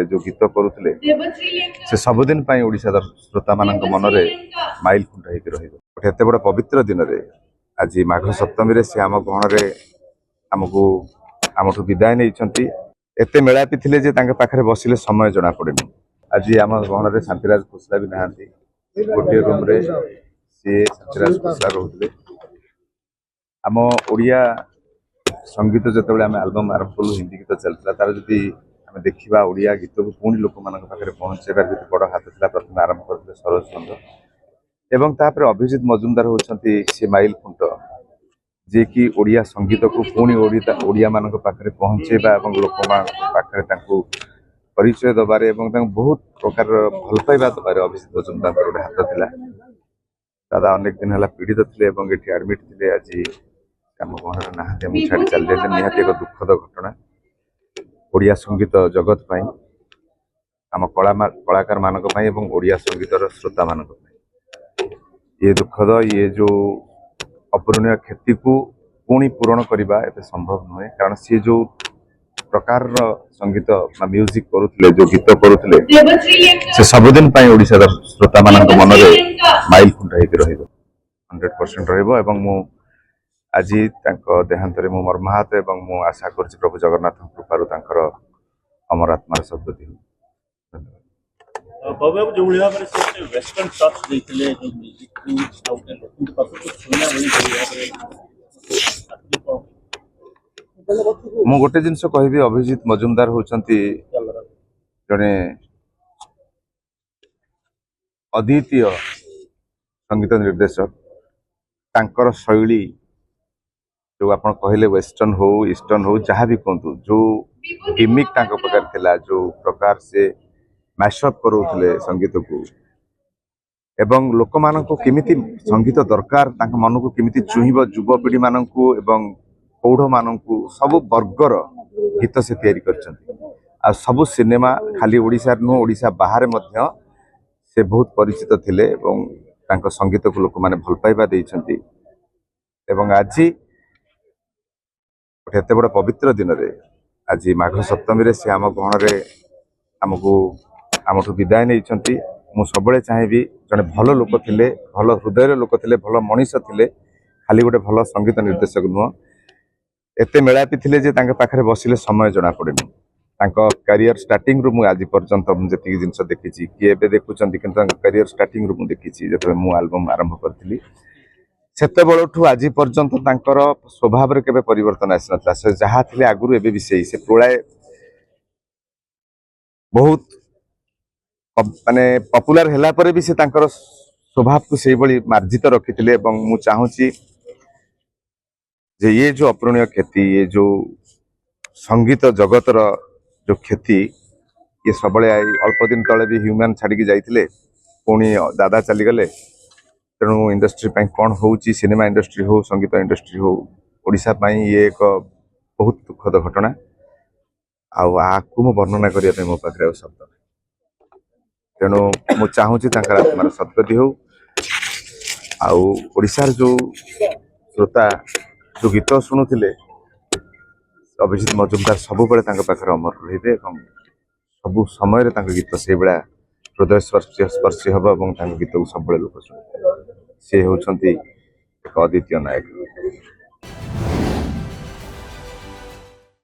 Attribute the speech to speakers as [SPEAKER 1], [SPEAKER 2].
[SPEAKER 1] କରୁଥିଲେ जो गीत करुले से सबुदिन ओडिशा श्रोता मान मनरे माइल खुंट होते एत बड़ पवित्र दिन में आज माघ सप्तमी से आम गहण आमको आमठू विदाय नहीं एत मेलापी थे पाखे बसिले समय जना पड़े आज आम गहण शांतिराज खोसला भी ना गोटे रूम रे सी शांतिराज खोसला रोते आम ओडिया संगीत जो आम एल्बम आरंभ कलु हिंदी गीत चलता तार जदि आम देखा ओडिया गीत को पुणी लोक मान पाखे पहुंचाइबार जो बड़ हाथ था प्रथम आरंभ करते सरोज चंद्र एवं तापर अभिजीत मजुमदार होती सी माइल खुंट जे कि ओडिया संगीत को पुणी ओडिया मान पाखे पहुंचाइबा और लोक पाखे परिचय दबार बहुत प्रकार भल पाइबा दबार अभिजीत मजुमदार गोटे हाथ था दादा अनेक दिन है पीड़ित थे ये आडमिट थे आज आम गहन ना छाड़ी चल जाते निहाती एक दुखद घटना ओडिया संगीत जगत पाई आम कलाकार मानक पाई एवं ओडिया संगीतर श्रोता मानक पाई ये दुखद ये जो अपूरणीय क्षति को पुणी पूरण करने एते संभव नुहे कारण सी जो प्रकार संगीत म्यूजिक करुले जो गीत करुले से सबुदिन ओडिशा श्रोता मान मनरे माइल खुंट हो 100% रु आज देहांत मु मर्माहत एवं मु आशा कर प्रभु जगन्नाथ कृपारू अमर आत्मार सद्गति मु गोटे जिनस कहि अभिजीत मजुमदार होचंती जने अद्वितीय संगीत निर्देशक तांकर शैली जो आप कहले वेस्टर्न हो ईस्टर्न हो जहाँ भी कहतु जो गिमिक प्रकार थिला जो प्रकार से मैशअप करूले संगीत को एवं लोक मान को किमिति संगीत दरकार मन को किमिति चुहिब युवपीढ़ी मान को एवं पौढ़ मान को सब वर्गर गीत से तैयारी कर सबु सिनेमा खाली ओडिशा नुह ओडिशा बाहर मध्य से बहुत परिचित थिले एवं संगीत को लोक माने भल पाइबा देइछंती एवं आज एत बड़ पवित्र दिन में आज माघ सप्तमी से आम गहण आमको आमठू विदाय नहीं मु सब चाहिए जड़े भल लोक थे भल हृदय लोक थे भल मनीष थे खाली गोटे भल संगीत निर्देशक नुह एत मेलापी थे पाखे बसिले समय जना पड़े करियर स्टार्टिंग रु आज पर्यंत जी जिन देखी किए देखुं कि करियर स्टार्टिंग रु देखी जो मु एल्बम आरंभ करी सेते बळठू आज पर्यंत स्वभाव केबे परिवर्तन आसी नथला से जहाँ थे आगुरी एबे भी से प्रलय बहुत माने पॉपुलर हैला परे भी से स्वभाव को से बळी मार्जित रखिथिले एवं मु चाहूची जे ये जो अपूरणीय क्षति ये जो संगीत जगतर जो क्षति ये सबले अल्प दिन तले भी ह्यूमन छाड़ी जाइथिले पुणी दादा चली गले तेणु इंडस्ट्री कौन हो सिनेमा इंडस्ट्री हो संगीत इंडस्ट्री हो ओडिशा ये एक बहुत दुखद घटना आपको मु वर्णना करने मो पाखे शब्द तेणु मु चाहूँगी आत्मार सद्गति हो आशार जो श्रोता जो गीत शुणुले अभिजीत मजुमदार सब पाखे अमर रही सब समय गीत से भाया हृदय स्पर्शी हम और गीत को सब लोक शुणे सी होती एक अद्वितीय नायक।